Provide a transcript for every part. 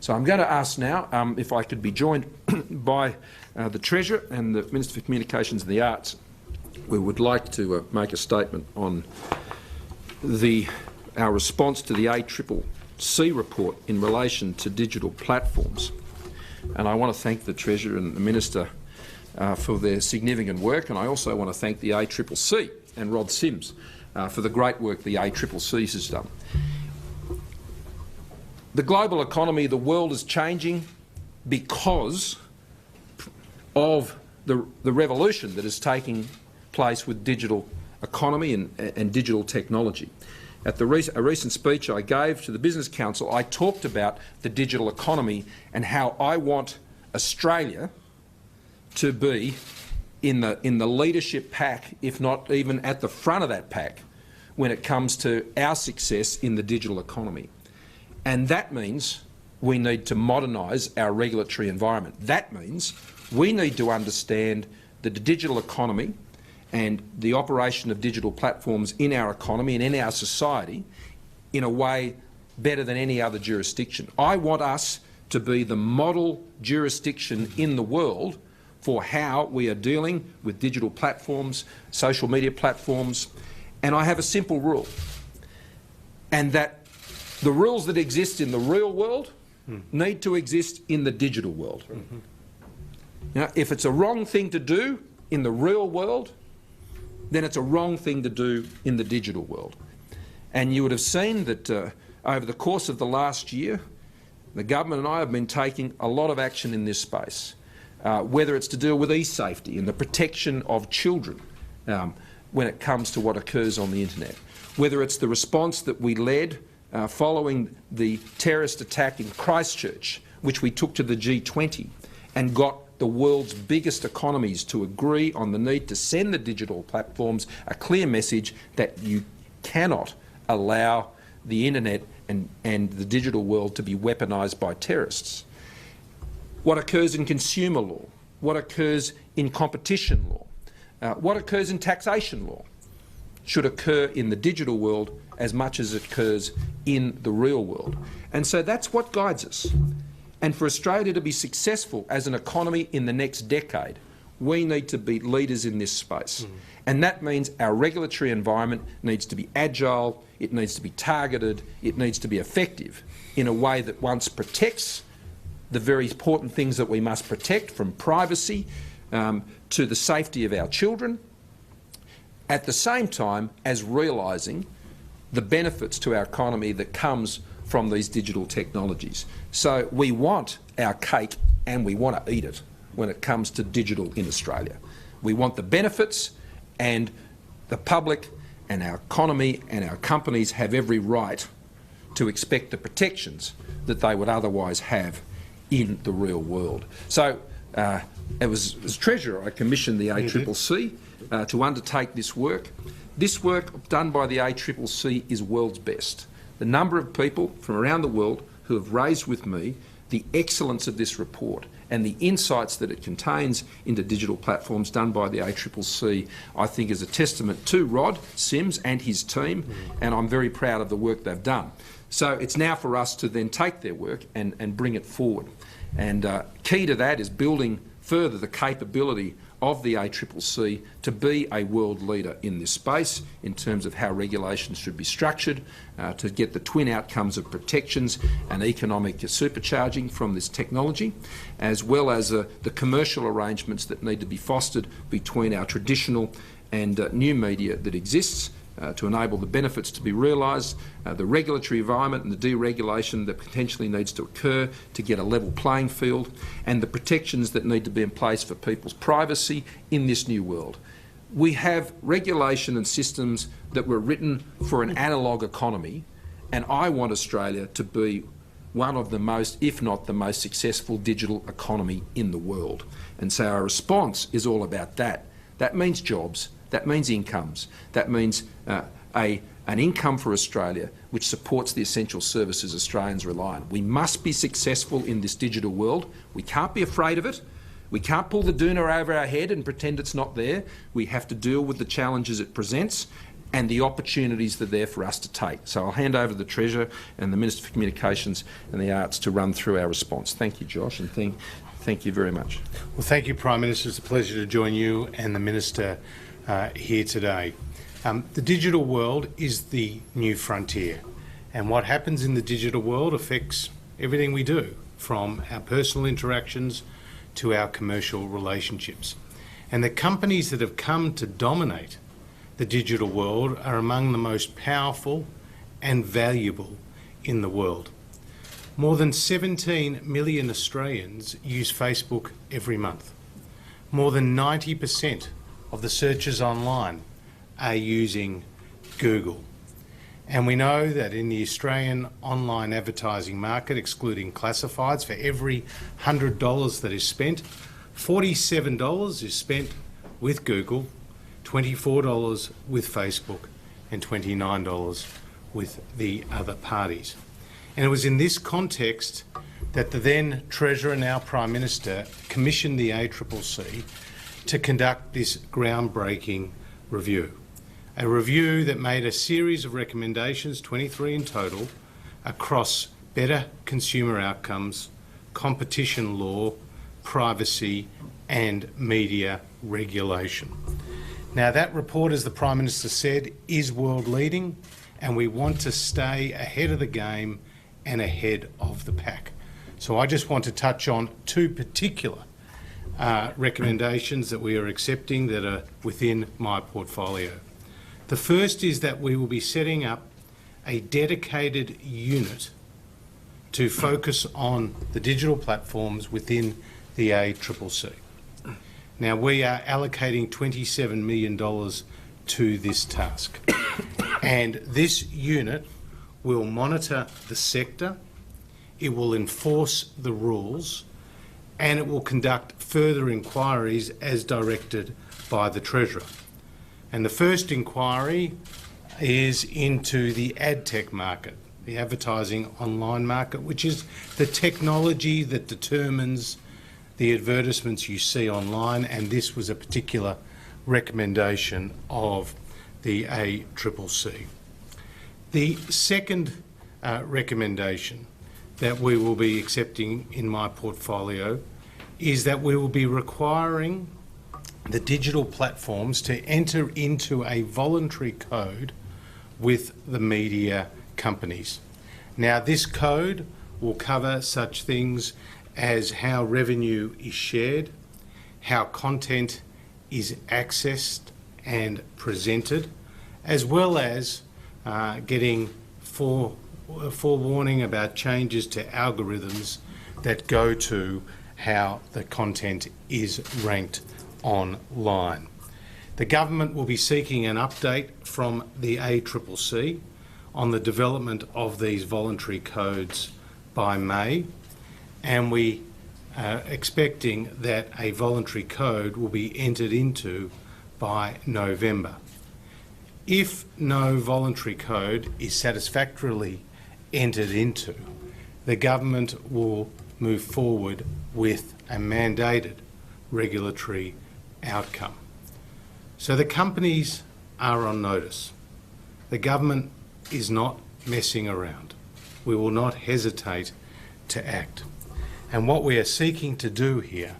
So I'm going to ask now if I could be joined by the Treasurer and the Minister for Communications and the Arts. We would like to make a statement on our response to the ACCC report in relation to digital platforms. And I want to thank the Treasurer and the Minister for their significant work, and I also want to thank the ACCC and Rod Sims for the great work the ACCC has done. The global economy, the world is changing because of the revolution that is taking place with digital economy and digital technology. At a recent speech I gave to the Business Council, I talked about the digital economy and how I want Australia to be in the leadership pack, if not even at the front of that pack, when it comes to our success in the digital economy. And that means we need to modernise our regulatory environment. That means we need to understand that the digital economy and the operation of digital platforms in our economy and in our society in a way better than any other jurisdiction. I want us to be the model jurisdiction in the world for how we are dealing with digital platforms, social media platforms, and I have a simple rule, and that the rules that exist in the real world need to exist in the digital world. You know, if it's a wrong thing to do in the real world, then it's a wrong thing to do in the digital world. And you would have seen that over the course of the last year, the government and I have been taking a lot of action in this space, whether it's to deal with e-safety and the protection of children when it comes to what occurs on the internet, whether it's the response that we led following the terrorist attack in Christchurch, which we took to the G20 and got the world's biggest economies to agree on the need to send the digital platforms a clear message that you cannot allow the internet and the digital world to be weaponised by terrorists. What occurs in consumer law, what occurs in competition law, what occurs in taxation law should occur in the digital world as much as it occurs in the real world. And so that's what guides us. And for Australia to be successful as an economy in the next decade, we need to be leaders in this space. And that means our regulatory environment needs to be agile, it needs to be targeted, it needs to be effective in a way that once protects the very important things that we must protect, from privacy to the safety of our children, at the same time as realising the benefits to our economy that comes from these digital technologies. So we want our cake and we want to eat it when it comes to digital in Australia. We want the benefits, and the public and our economy and our companies have every right to expect the protections that they would otherwise have in the real world. So as Treasurer, I commissioned the ACCC to undertake this work. This work done by the ACCC is world's best. The number of people from around the world who have raised with me the excellence of this report and the insights that it contains into digital platforms done by the ACCC, I think is a testament to Rod Sims and his team, and I'm very proud of the work they've done. So it's now for us to then take their work and bring it forward. And key to that is building further the capability of the ACCC to be a world leader in this space in terms of how regulations should be structured, to get the twin outcomes of protections and economic supercharging from this technology, as well as the commercial arrangements that need to be fostered between our traditional and new media that exists, to enable the benefits to be realised, the regulatory environment and the deregulation that potentially needs to occur to get a level playing field, and the protections that need to be in place for people's privacy in this new world. We have regulation and systems that were written for an analogue economy, and I want Australia to be one of the most, if not the most successful digital economy in the world. And so our response is all about that. That means jobs. That means incomes. That means an income for Australia which supports the essential services Australians rely on. We must be successful in this digital world. We can't be afraid of it. We can't pull the doona over our head and pretend it's not there. We have to deal with the challenges it presents. and the opportunities that are there for us to take. So I'll hand over to the Treasurer and the Minister for Communications and the Arts to run through our response. Thank you, Josh, and thank you very much. Well, thank you, Prime Minister. It's a pleasure to join you and the Minister here today. The digital world is the new frontier, and what happens in the digital world affects everything we do, from our personal interactions to our commercial relationships. And the companies that have come to dominate the digital world are among the most powerful and valuable in the world. More than 17 million Australians use Facebook every month. More than 90% of the searches online are using Google. And we know that in the Australian online advertising market, excluding classifieds, for every $100 that is spent, $47 is spent with Google, $24 with Facebook, and $29 with the other parties. And it was in this context that the then Treasurer, now Prime Minister, commissioned the ACCC to conduct this groundbreaking review. A review that made a series of recommendations, 23 in total, across better consumer outcomes, competition law, privacy and media regulation. Now, that report, as the Prime Minister said, is world-leading, and we want to stay ahead of the game and ahead of the pack. So I just want to touch on two particular recommendations that we are accepting that are within my portfolio. The first is that we will be setting up a dedicated unit to focus on the digital platforms within the ACCC. Now, we are allocating $27 million to this task. And this unit will monitor the sector, it will enforce the rules, and it will conduct further inquiries as directed by the Treasurer. And the first inquiry is into the ad tech market, the advertising online market, which is the technology that determines the advertisements you see online, and this was a particular recommendation of the ACCC. The second recommendation that we will be accepting in my portfolio is that we will be requiring the digital platforms to enter into a voluntary code with the media companies. Now, this code will cover such things as how revenue is shared, how content is accessed and presented, as well as getting forewarning about changes to algorithms that go to how the content is ranked online. The government will be seeking an update from the ACCC on the development of these voluntary codes by May, and we are expecting that a voluntary code will be entered into by November. If no voluntary code is satisfactorily entered into, the government will move forward with a mandated regulatory outcome. So the companies are on notice. The government is not messing around. We will not hesitate to act. And what we are seeking to do here,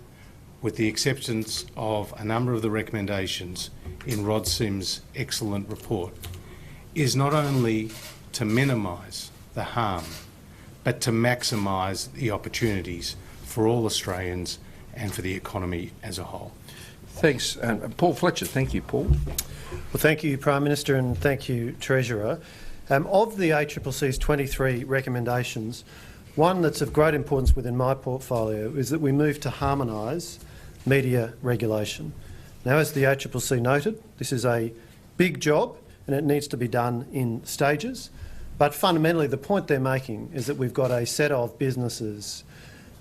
with the acceptance of a number of the recommendations in Rod Sims' excellent report, is not only to minimise the harm, but to maximise the opportunities for all Australians and for the economy as a whole. Thanks. Paul Fletcher. Thank you, Paul. Well, thank you, Prime Minister, and thank you, Treasurer. Of the ACCC's 23 recommendations, one that's of great importance within my portfolio is that we move to harmonise media regulation. Now, as the ACCC noted, this is a big job and it needs to be done in stages, but fundamentally the point they're making is that we've got a set of businesses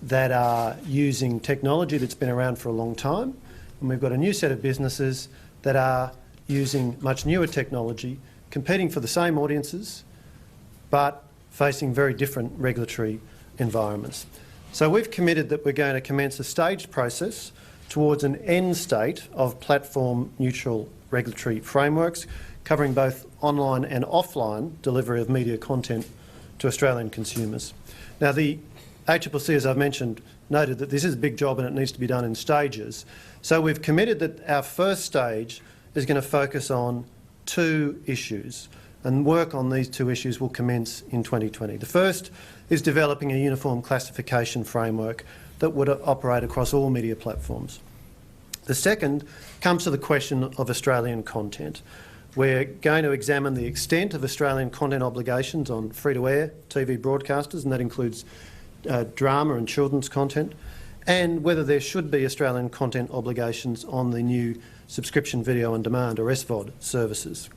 that are using technology that's been around for a long time, and we've got a new set of businesses that are using much newer technology, competing for the same audiences, but facing very different regulatory environments. So we've committed that we're going to commence a staged process towards an end state of platform-neutral regulatory frameworks, covering both online and offline delivery of media content to Australian consumers. Now, the ACCC, as I've mentioned, noted that this is a big job and it needs to be done in stages. So we've committed that our first stage is going to focus on 2 issues, and work on these 2 issues will commence in 2020. The first is developing a uniform classification framework that would operate across all media platforms. The second comes to the question of Australian content. We're going to examine the extent of Australian content obligations on free-to-air TV broadcasters, and that includes drama and children's content, and whether there should be Australian content obligations on the new subscription video on demand, or SVOD, services.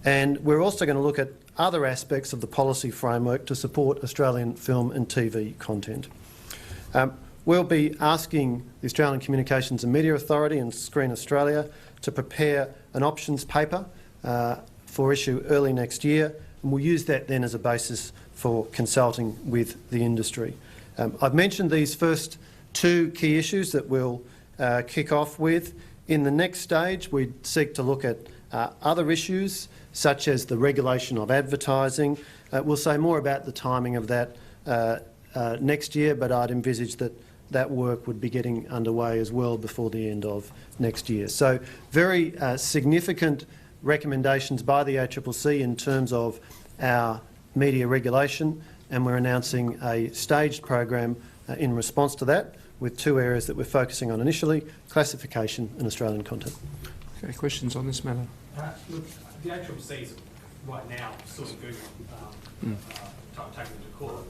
And we're also going to look at other aspects of the policy framework to support Australian film and TV content. We'll be asking the Australian Communications and Media Authority and Screen Australia to prepare an options paper for issue early next year, and we'll use that then as a basis for consulting with the industry. I've mentioned these first 2 key issues that we'll kick off with. In the next stage, we seek to look at other issues, such as the regulation of advertising. We'll say more about the timing of that next year, but I'd envisage that that work would be getting underway as well before the end of next year. So very significant recommendations by the ACCC in terms of our media regulation, and we're announcing a staged program in response to that, with 2 areas that we're focusing on initially: classification and Australian content. Okay, questions on this matter? Look, the ACCC is right now suing Google, taking them to court.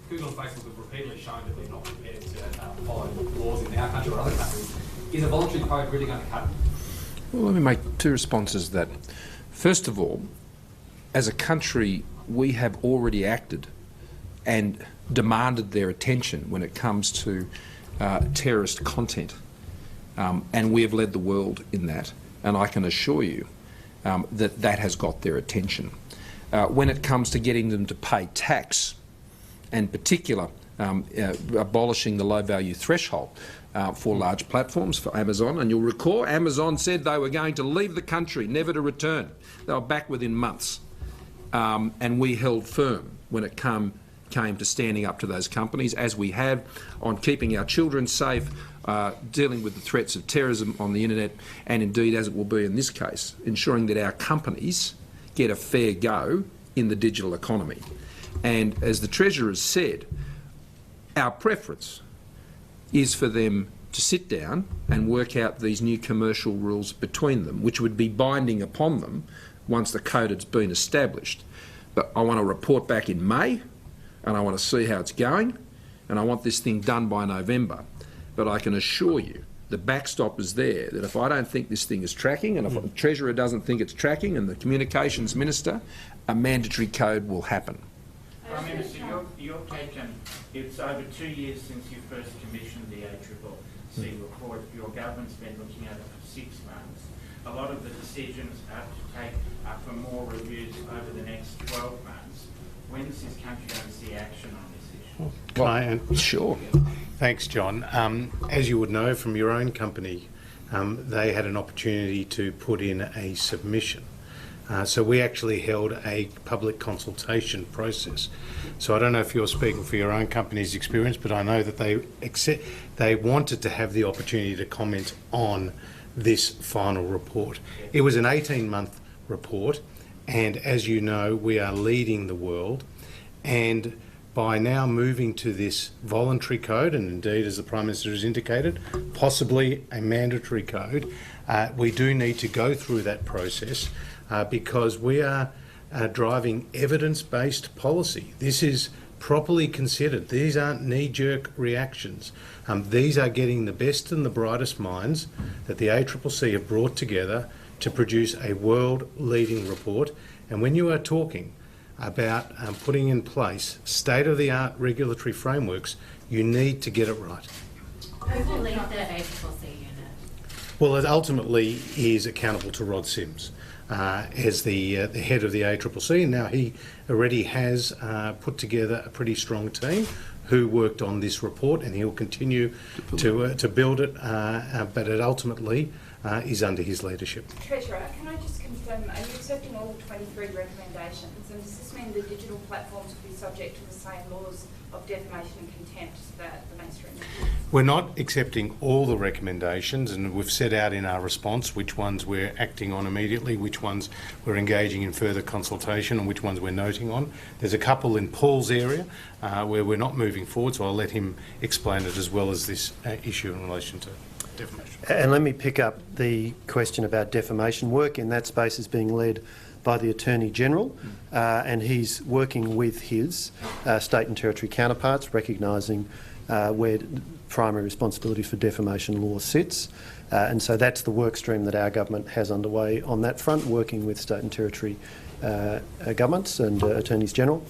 Google and Facebook have repeatedly shown that they're not prepared to follow laws in our country or other countries. Is a voluntary code really going to cut it? Well, let me make 2 responses to that. First of all, as a country, we have already acted and demanded their attention when it comes to terrorist content, and we have led the world in that, and I can assure you that that has got their attention. When it comes to getting them to pay tax, and in particular abolishing the low-value threshold for large platforms, for Amazon, and you'll recall Amazon said they were going to leave the country, never to return. They were back within months, and we held firm when it came to standing up to those companies, as we have on keeping our children safe, dealing with the threats of terrorism on the internet, and indeed, as it will be in this case, ensuring that our companies get a fair go in the digital economy. And as the Treasurer has said, our preference is for them to sit down and work out these new commercial rules between them, which would be binding upon them once the code has been established. But I want to report back in May, and I want to see how it's going, and I want this thing done by November. But I can assure you the backstop is there, that if I don't think this thing is tracking, and if the Treasurer doesn't think it's tracking, and the Communications Minister, a mandatory code will happen. Prime Minister, you've taken, it's over 2 years since you first commissioned the ACCC report. Your government's been looking at it for 6 months. A lot of the decisions are to take up for more reviews over the next 12 months. When is this country going to see action on this issue? Well, sure. Thanks, John. As you would know from your own company, they had an opportunity to put in a submission. So we actually held a public consultation process. So I don't know if you're speaking for your own company's experience, but I know that they wanted to have the opportunity to comment on this final report. It was an 18-month report, and as you know, we are leading the world. And by now moving to this voluntary code, and indeed, as the Prime Minister has indicated, possibly a mandatory code, we do need to go through that process because we are driving evidence-based policy. This is properly considered. These aren't knee-jerk reactions. These are getting the best and the brightest minds that the ACCC have brought together to produce a world-leading report. And when you are talking about putting in place state-of-the-art regulatory frameworks, you need to get it right. Who will lead the ACCC unit? Well, it ultimately is accountable to Rod Sims as the head of the ACCC, and now he already has put together a pretty strong team who worked on this report, and he'll continue to build it, but it ultimately is under his leadership. Treasurer, can I just confirm, are you accepting all 23 recommendations, and does this mean the digital platforms will be subject to the same laws of defamation and contempt that the mainstream? We're not accepting all the recommendations, and we've set out in our response which ones we're acting on immediately, which ones we're engaging in further consultation, and which ones we're noting on. There's a couple in Paul's area where we're not moving forward, so I'll let him explain it, as well as this issue in relation to defamation. And let me pick up the question about defamation. Work in that space is being led by the Attorney-General, and he's working with his state and territory counterparts, recognising where primary responsibility for defamation law sits. And so that's the work stream that our government has underway on that front, working with state and territory governments and Attorneys-General.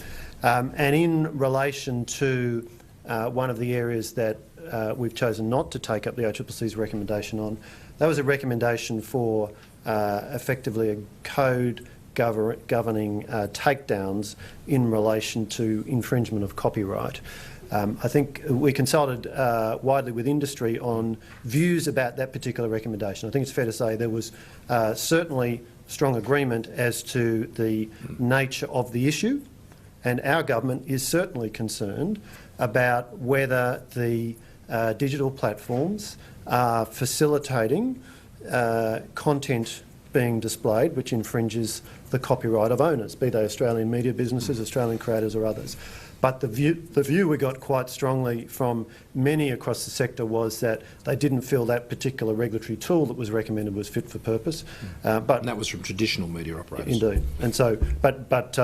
And in relation to one of the areas that we've chosen not to take up the ACCC's recommendation on, that was a recommendation for effectively a code governing takedowns in relation to infringement of copyright. I think we consulted widely with industry on views about that particular recommendation. I think it's fair to say there was certainly strong agreement as to the nature of the issue, and our government is certainly concerned about whether the digital platforms are facilitating content being displayed which infringes the copyright of owners, be they Australian media businesses, Australian creators or others. But the view we got quite strongly from many across the sector was that they didn't feel that particular regulatory tool that was recommended was fit for purpose. And that was from traditional media operators. Indeed. And so, but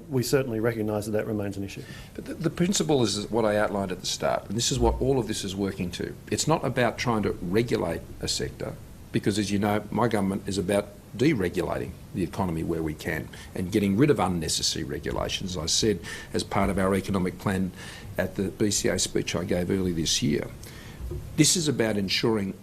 we certainly recognise that remains an issue. But the principle is what I outlined at the start, and this is what all of this is working to. It's not about trying to regulate a sector, because, as you know, my government is about deregulating the economy where we can and getting rid of unnecessary regulations, as I said, as part of our economic plan at the BCA speech I gave early this year. This is about ensuring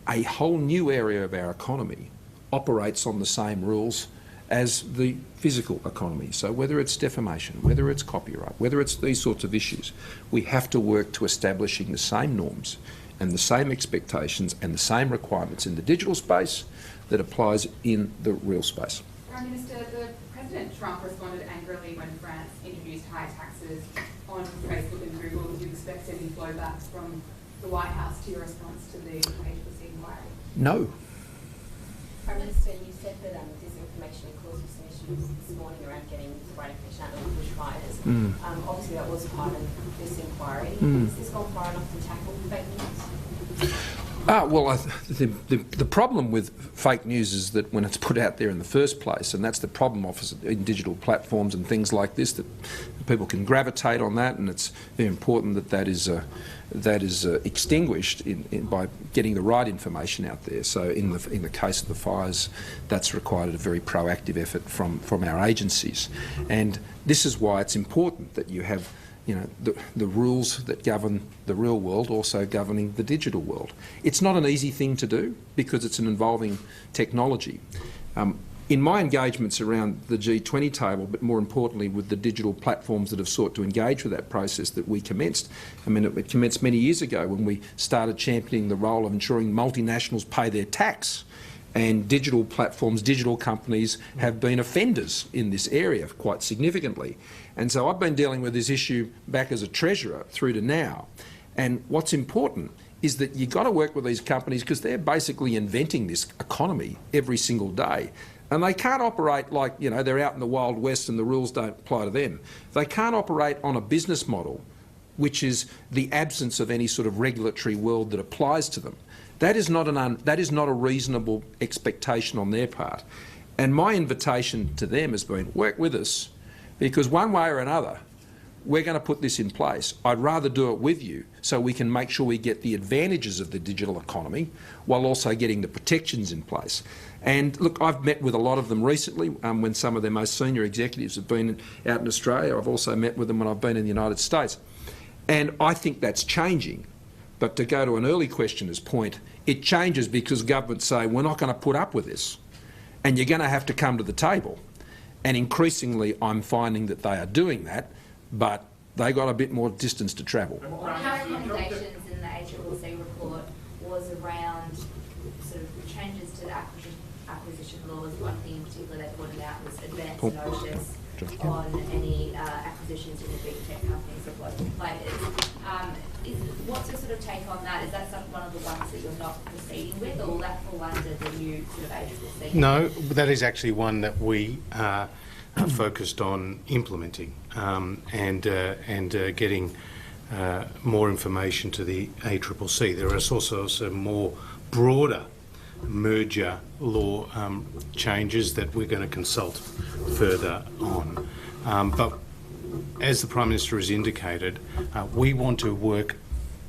a whole new area of our economy operates on the same rules as the physical economy. So whether it's defamation, whether it's copyright, whether it's these sorts of issues, we have to work to establishing the same norms and the same expectations and the same requirements in the digital space that applies in the real space. Prime Minister, President Trump responded angrily when France introduced high taxes on Facebook and Google. Do you expect any blowback from the White House to your response to the ACCC inquiry? No. Prime Minister, you said that disinformation caused some issues this morning around getting the right information out of the bushfires. Obviously that was part of this inquiry. Has this gone far enough to tackle fake news? Well, the problem with fake news is that when it's put out there in the first place, and that's the problem in digital platforms and things like this, that people can gravitate on that, and it's very important that that is extinguished by getting the right information out there. So in the case of the fires, that's required a very proactive effort from our agencies, and this is why it's important that you have, you know, the rules that govern the real world also governing the digital world. It's not an easy thing to do because it's an involving technology. In my engagements around the G20 table, but more importantly with the digital platforms that have sought to engage with that process that we commenced, I mean, it commenced many years ago when we started championing the role of ensuring multinationals pay their tax. And digital platforms, digital companies have been offenders in this area quite significantly. And so I've been dealing with this issue back as a Treasurer through to now. And what's important is that you've got to work with these companies because they're basically inventing this economy every single day. And they can't operate like, you know, they're out in the Wild West and the rules don't apply to them. They can't operate on a business model which is the absence of any sort of regulatory world that applies to them. That is not a reasonable expectation on their part. And my invitation to them has been, work with us, because one way or another, we're going to put this in place. I'd rather do it with you so we can make sure we get the advantages of the digital economy while also getting the protections in place. And look, I've met with a lot of them recently when some of their most senior executives have been out in Australia. I've also met with them when I've been in the United States. And I think that's changing. But to go to an early questioner's point, it changes because governments say, we're not going to put up with this. And you're going to have to come to the table. And increasingly, I'm finding that they are doing that, but they got a bit more distance to travel. One of the recommendations in the ACCC report was around sort of changes to the laws, one thing in particular they pointed out was advanced notice on any acquisitions in the big tech companies or global players. What's your sort of take on that? Is that one of the ones that you're not proceeding with, or will that fall under the new sort of ACCC? No, that is actually one that we are focused on implementing and getting more information to the ACCC. There are also some more broader merger law changes that we're going to consult further on. But as the Prime Minister has indicated, we want to work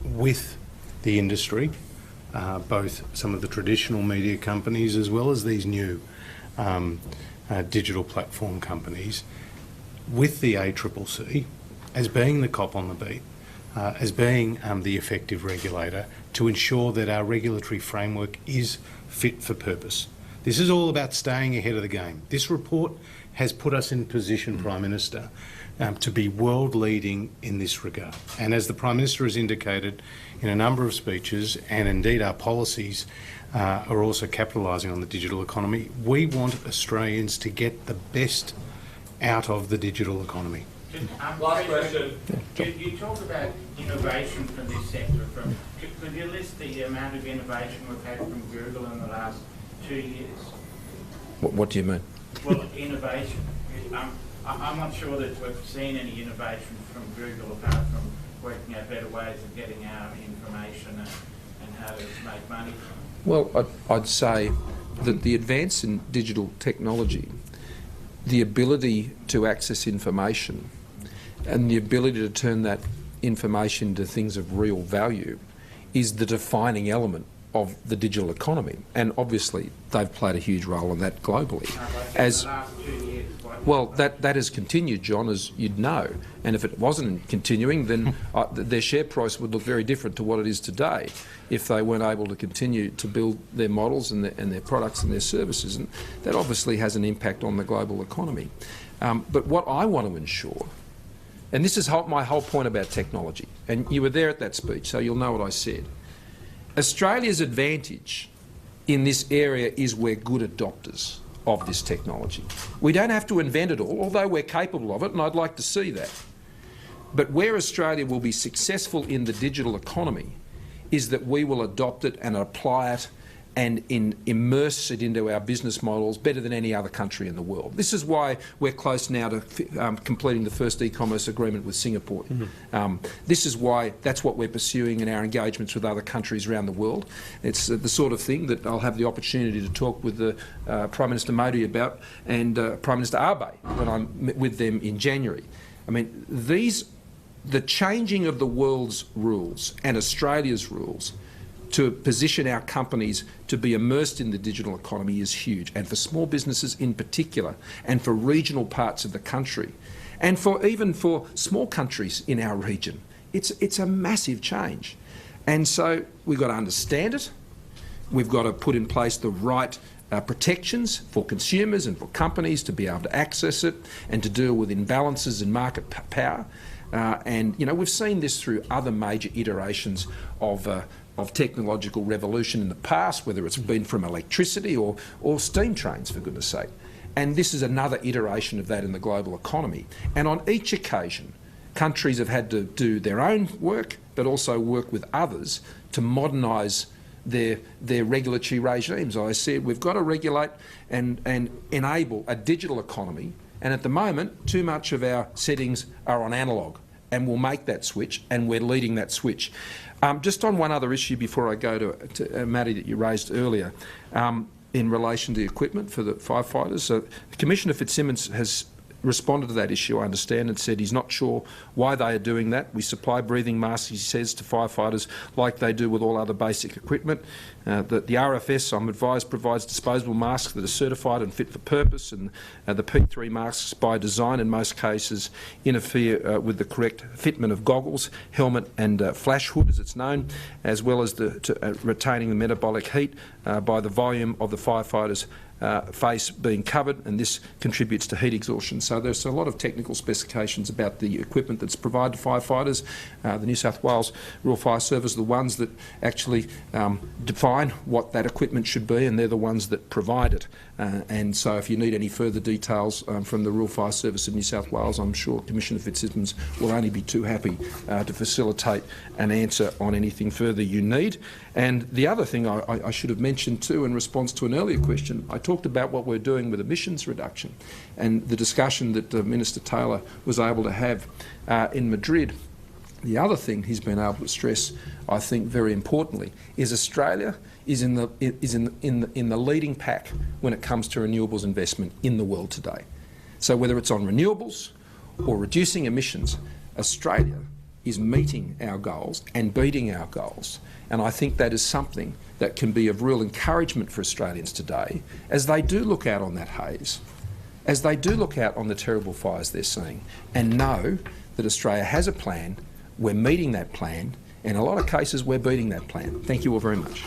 with the industry, both some of the traditional media companies as well as these new digital platform companies, with the ACCC as being the cop on the beat, as being the effective regulator, to ensure that our regulatory framework is fit for purpose. This is all about staying ahead of the game. This report has put us in position, Prime Minister, to be world leading in this regard. And as the Prime Minister has indicated in a number of speeches, and indeed our policies are also capitalising on the digital economy, we want Australians to get the best out of the digital economy. Last question. You talk about innovation from this sector. Could you list the amount of innovation we've had from Google in the last 2 years? What do you mean? Well, innovation. I'm not sure that we've seen any innovation from Google apart from working out better ways of getting our information and how to make money from it. Well, I'd say that the advance in digital technology, the ability to access information and the ability to turn that information into things of real value is the defining element of the digital economy. And obviously they've played a huge role in that globally. Well, that has continued, John, as you'd know. And if it wasn't continuing, then their share price would look very different to what it is today if they weren't able to continue to build their models and their products and their services. And that obviously has an impact on the global economy. But what I want to ensure, and this is my whole point about technology, and you were there at that speech, so you'll know what I said. Australia's advantage in this area is we're good adopters of this technology. We don't have to invent it all, although we're capable of it, and I'd like to see that. But where Australia will be successful in the digital economy is that we will adopt it and apply it and immerse it into our business models better than any other country in the world. This is why we're close now to completing the first e-commerce agreement with Singapore. This is why that's what we're pursuing in our engagements with other countries around the world. It's the sort of thing that I'll have the opportunity to talk with the Prime Minister Modi about and Prime Minister Abe when I'm with them in January. I mean, the changing of the world's rules and Australia's rules to position our companies to be immersed in the digital economy is huge, and for small businesses in particular, and for regional parts of the country, and even for small countries in our region. It's a massive change. And so we've got to understand it, we've got to put in place the right protections for consumers and for companies to be able to access it and to deal with imbalances in market power. And, you know, we've seen this through other major iterations of technological revolution in the past, whether it's been from electricity or steam trains, for goodness sake. And this is another iteration of that in the global economy. And on each occasion, countries have had to do their own work, but also work with others to modernise their regulatory regimes. I said we've got to regulate and enable a digital economy, and at the moment, too much of our settings are on analogue, and we'll make that switch, and we're leading that switch. Just on one other issue before I go to Matty, that you raised earlier, in relation to the equipment for the firefighters. So Commissioner Fitzsimmons has responded to that issue, I understand, and said he's not sure why they are doing that. We supply breathing masks, he says, to firefighters like they do with all other basic equipment. The RFS, I'm advised, provides disposable masks that are certified and fit for purpose, and the P3 masks by design in most cases interfere with the correct fitment of goggles, helmet and flash hood, as it's known, as well as retaining the metabolic heat by the volume of the firefighters' face being covered, and this contributes to heat exhaustion. So there's a lot of technical specifications about the equipment that's provided to firefighters. The New South Wales Rural Fire Service are the ones that actually define what that equipment should be, and they're the ones that provide it. And so if you need any further details from the Rural Fire Service of New South Wales, I'm sure Commissioner Fitzsimmons will only be too happy to facilitate an answer on anything further you need. And the other thing I should have mentioned too, in response to an earlier question, I talked about what we're doing with emissions reduction and the discussion that Minister Taylor was able to have in Madrid. The other thing he's been able to stress, I think very importantly, is Australia is in the leading pack when it comes to renewables investment in the world today. So whether it's on renewables or reducing emissions, Australia is meeting our goals and beating our goals. And I think that is something that can be of real encouragement for Australians today as they do look out on that haze, as they do look out on the terrible fires they're seeing, and know that Australia has a plan, we're meeting that plan, and in a lot of cases we're beating that plan. Thank you all very much.